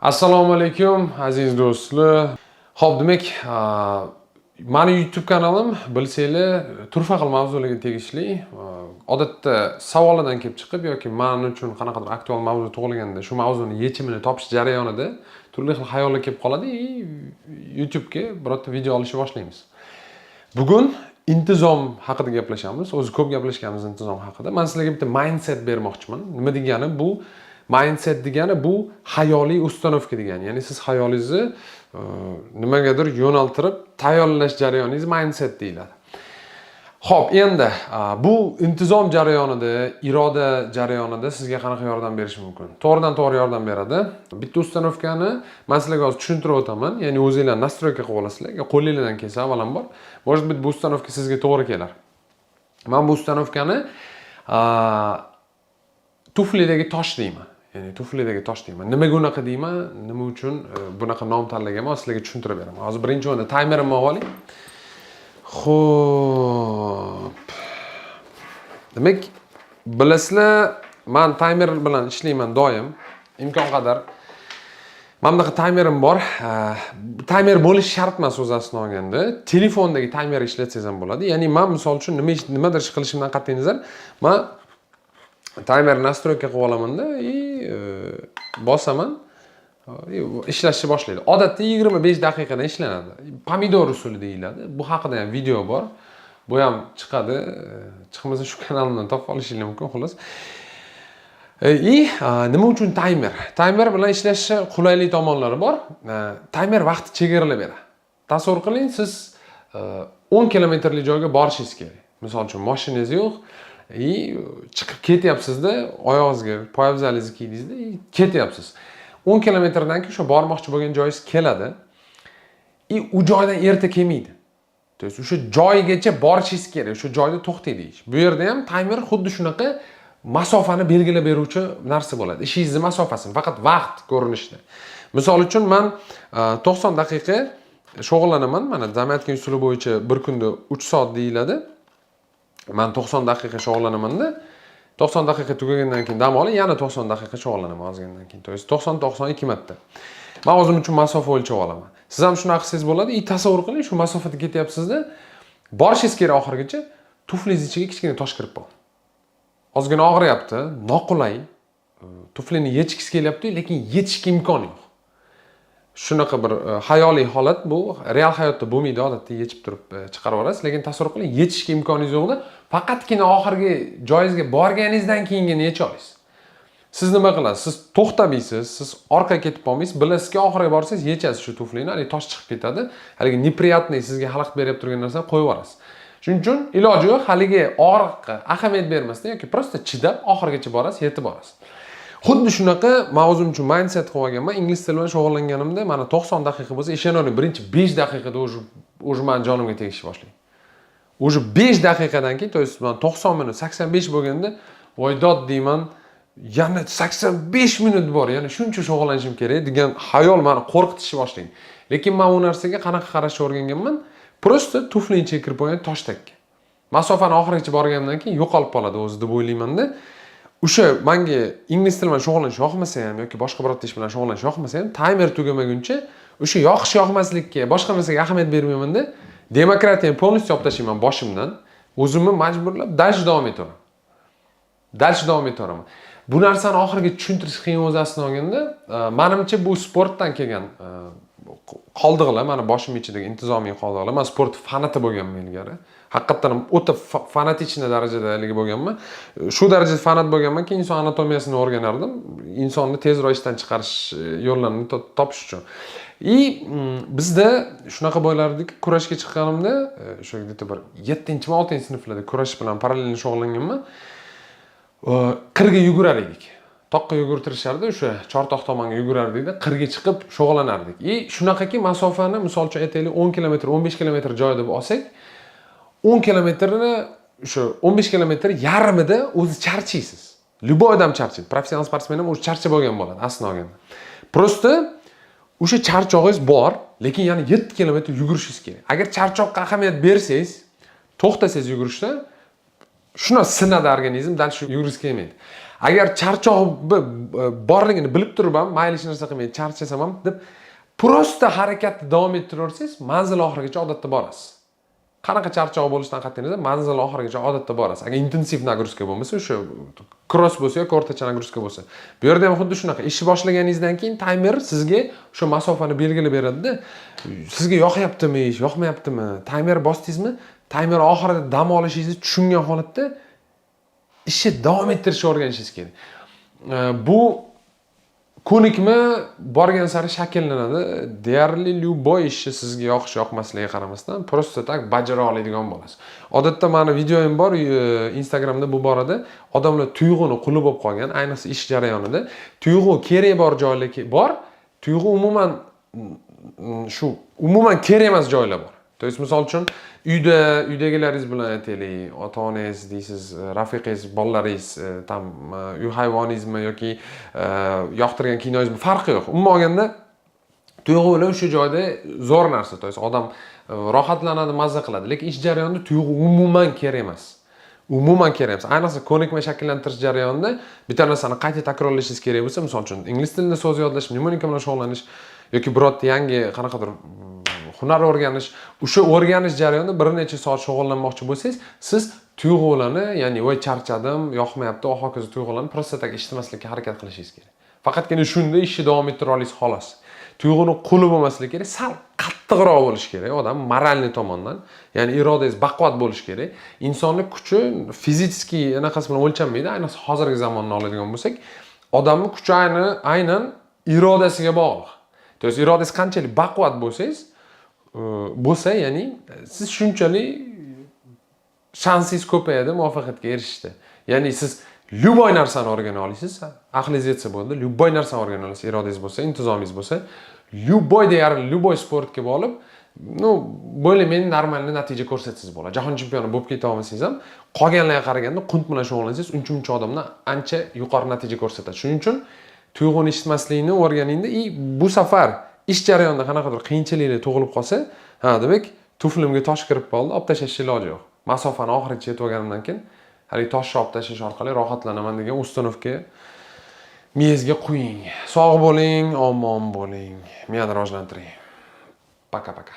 Assalomu alaykum aziz do'stlar. Xo'p, demak, mani YouTube kanalim bilsanglar, turfa xil mavzularga tegishli. Odatda savolidan kelib chiqib yoki men uchun qanaqadir aktual mavzu tug'ilganda shu mavzuni yechimini topish jarayonida turli xil xayollar kelib qoladi. YouTube'ga birorta video olishni boshlaymiz. Bugun intizom haqida gaplashamiz. O'zi ko'p gaplashganmiz intizom haqida. Men sizlarga bitta mindset bermoqchiman. Nima degani bu? Mindset degani bu hayoliy uстановка degani. Ya'ni siz hayolingizni nimagadir yo'naltirib tayyorlash jarayoningiz mindset deyiladi. Xo'p, endi bu intizom jarayonida, iroda jarayonida sizga qanaqa yordam berishi mumkin? To'g'ridan-to'g'ri yordam beradi. Bitta uстановкani men sizlarga hozir tushuntirib o'taman. Ya'ni o'zingizlar настройка qilib olasizlar. Qo'lingizdan kelsa avvalambor, может быть, bu установка sizga to'g'ri kelar. Men bu установкani tuflidagi tosh deyman. Ya'ni tuflidagi tosh deyman. Nimaga unaqa deyman? Nima uchun bunaqa nom tanlaganman? Sizlarga tushuntirib beraman. Hozir birinchi o'rinda taymerimni oling. Xo'p. Demak, bilasizlar, men taymer bilan ishlayman doim. Imkon qadar mana bunaqa taymerim bor. Taymer bo'lish shart emas o'z aslini olganda. Telefondagi taymer ishlatsangiz ham bo'ladi. Ya'ni men misol uchun nimadir ish qilishimdan qat'iy nazar, men taymer настройка qilib olamanda bosaman, ishlashni boshlaydi. Odatda 25 daqiqadan ishlanadi. Pomidor usuli deyiladi. Bu haqida ham video bor. Bu ham chiqadi. Chiqmasa shu kanalimdan topib olishingiz mumkin, xolos. Nima uchun taymer? Taymer bilan ishlashni qulaylik tomonlari bor. Taymer vaqtni chegaralab beradi. Tasavvur qiling, siz 10 kilometrlik joyga borishingiz kerak. Misol uchun mashinangiz yo'q. Chiqib ketyapsizda, oyog'ingizga poyabzalingizni kiydingizda, ketyapsiz. 10 kilometrdan keyin o'sha bormoqchi bo'lgan joyingiz keladi. U joydan erta kelmaydi. To есть o'sha joygacha borishingiz kerak, o'sha joyda to'xtaydiz. Bu yerda ham taymer xuddi shunaqa masofani belgilab beruvchi narsa bo'ladi. Ishingizning masofasini, faqat vaqt ko'rinishida. Misol uchun men 90 daqiqa shug'ullanaman. Mana jamiyatga usuli bo'yicha bir kunda 3 soat deyiladi. Men 90 daqiqa shug'ullanamanda, 90 daqiqa tugagandan keyin dam olib, yana 90 daqiqa shug'ullanaman ozgandan keyin. To есть 90-92 marta. Men o'zim uchun masofa o'lchab olaman. Siz ham shunaqa qilsangiz bo'ladi. Tasavvur qiling, shu masofada ketyapsizda, borishingiz kerak oxirigacha, tuflingiz ichiga kichkina tosh kirib qoldi. Ozgina og'riyapti, noqulay. Tuflini yechgisi kelyapti, lekin yechishga imkon yo'q. Shunaqa bir hayoliy holat bu, real hayotda bo'lmaydi, odatda yechib turib chiqarib olasiz, lekin tasavvur qiling, yechishga imkoningiz yo'qda, faqatgina oxirgi joyingizga borganingizdan keyingina yecha olasiz. Siz nima qilasiz? Siz to'xtamaysiz, siz orqaga ketib qolmaysiz, bilasizki, oxiriga borsangiz yechasiz shu tuflini, hali tosh chiqib ketadi. Haligi неприятный sizga xalaqit berib turgan narsani qo'yib yuborasiz. Shuning uchun iloji yo'q, haligi og'riqqa ahamiyat bermasdan yoki prosta chidab oxirigacha borasiz, yetib borasiz. Xuddi shunaqa men o'zim uchun mindset qilib olganman. Ingliz tili bilan shug'ullanganimda mana 90 daqiqa bo'lsa, ishonavering, birinchi 5 daqiqada o'zi men jonimga tegishni boshlaydi. O'zi 5 daqiqadan keyin, to есть men 90 minut, 85 bo'lganda, voydod deyman, yana 85 minut bor, yana shuncha shug'ullanishim kerak degan xayol meni qo'rqitishni boshlaydi. Lekin men u narsaga qanaqa qarashni o'rganganman? Prosta tuflining ichiga kirib qo'ygan toshdakka. Masofani oxirigacha borgandan keyin yo'qolib qoladi o'zi deb o'ylayman-da. O'sha menga ingliz tili bilan shug'ullanish yoqmasa ham yoki boshqa biror ish bilan shug'ullanish yoqmasa ham, taymer tugamaguncha o'sha yoqish yoqmaslikka, boshqa narsaga ahamiyat bermayman-da, demokratiyani polностью olib tashlayman boshimdan, o'zimni majburlab dальше davom etaveraman. Bu narsani oxiriga tushuntirish qiyin o'z aslini olganda, menimcha bu sportdan kelgan qoldiqlar, mana boshim ichidagi intizomiy qoldiqlar. Men sport fanati bo'lganman ilgari. Haqiqatan o'ta fanatichna darajada haligi bo'lganman. Shu darajada fanat bo'lganmanki, inson anatomiyasini o'rganardim. Insonni tezroq ishdan chiqarish yo'llarini topish uchun. Bizda shunaqa bo'lardik, kurashga chiqqanimda, o'sha yerda bir 7-mi 6-sinflarda kurash bilan parallel shug'ullanganman. Qirga yugurar edik. Toqqa yugurtirishardi, o'sha Chortoq tomonga yugurardik-da, qirga chiqib shug'ullanardik. Shunaqaki masofani, misol uchun aytaylik, 10 kilometr, 15 kilometr joy deb olsak, 10 kilometrni o'sha 15 kilometr yarmida o'zi charchaysiz. Любой odam charchaydi. Professional sportsmen ham o'zi charchab bo'lgan bo'ladi, aslini olganda. Prosta o'sha charchoqingiz bor, lekin yana 7 kilometr yugurishingiz kerak. Agar charchoqqa ahamiyat bersangiz, to'xtasangiz yugurishda, shuni sinadi organizm, dal shu yugurish kelmaydi. Agar charchoq borligini bilib turib ham, mayli hech narsa qilmaydi, charchasam ham deb prosta harakatni davom ettiraversangiz, manzil oxirigacha odatda borasiz. Qanaqa charchoq bo'lishidan qat'iy nazar, manzil oxirigacha odatda borasiz. Agar intensiv nagruska bo'lmasa, o'sha cross bo'lsa yoki o'rtacha nagruska bo'lsa. Bu yerda ham xuddi shunaqa. Ishni boshlaganingizdan keyin taymer sizga o'sha masofani belgilab beradi-da. Sizga yoqyaptimi, yoqmayaptimi? Taymer bosdingizmi? Taymer oxirida dam olishingizni tushungan holatda ishni davom ettirishga o'rganishingiz kerak. Bu ko'nikma borgan sari shakllanadi. Deyarli любой ishni sizga yoqish yoqmasligiga qaramasdan prosta tak bajara oladigan bo'lasiz. Odatda meni videoyim bor Instagramda bu borada odamlar tuyg'uni quli bo'lib qolgan, ayniqsa ish jarayonida tuyg'u kerak bor joylar bor, tuyg'u umuman kerak emas joylar bor. То есть misol uchun uydagilaringiz bilan aytaylik, ota-onangiz deysiz, rafiqangiz, bolalaringiz, tam uy hayvoningizmi yoki yoqtirgan kinongizmi farqi yo'q. Umuman olganda tuyg'ular o'sha joyda zo'r narsa. То есть odam rohatlanadi, mazza qiladi, lekin ish jarayonida tuyg'u umuman kerak emas. Umuman kerak emas. Ayniqsa ko'nikma shakllantirish jarayonida bitta narsani qayta takrorlashingiz kerak bo'lsa, misol uchun ingliz tilida so'z yodlash, mnemonika bilan shug'ullanish yoki birorta yangi qanaqadir hunar o'rganish, o'sha o'rganish jarayonida bir necha soat shug'ullanmoqchi bo'lsangiz, siz tuyg'ularni, ya'ni voy charchadim, yoqmayapti, va hokazo tuyg'ularni prosta eshitmaslikka harakat qilishingiz kerak. Faqatgina shunda ishni davom ettira olasiz xolos. Tuyg'uni quli bo'lmasligi kerak, sal qattiqroq bo'lish kerak odam moralniy tomondan. Ya'ni irodangiz baquvvat bo'lish kerak. Insonlik kuchi fiziki anaqasi bilan o'lchanmaydi. Ayniqsa hozirgi zamonni oladigan bo'lsak, odamning kuchi aynan irodasiga bog'liq. To есть irodangiz qanchalik baquvvat bo'lsa, ya'ni siz shunchalik shansingiz ko'payadi muvaffaqiyatga erishishda. Ya'ni siz любой narsani o'rgana olasiz, aqlingiz yetsa bo'ldi, любой narsani o'rgana olasiz, irodangiz bo'lsa, intizomingiz bo'lsa, любой sportga borib, bo'lmaydi normalniy natija ko'rsatsangiz bo'ladi. Jahon chempioni bo'lib keta olmasangiz ham, qolganlarga qaraganda qunt bilan shug'ullansangiz, uncha odamdan ancha yuqori natija ko'rsatadi. Shuning uchun tuyg'uni eshitmaslikni o'rganingda, bu safar ish jarayonida qanaqadir qiyinchiliklar tug'ilib qolsa, demak, tuflimga tosh kirib qoldi, olib tashlash iloji yo'q. Masofani oxirigacha yetib olganimdan keyin hali toshni olib tashlash orqali rohatlanaman degan uстановка miyangizga qo'ying. Sog' bo'ling, omon bo'ling. Miyani rivojlantiring. Paka-paka.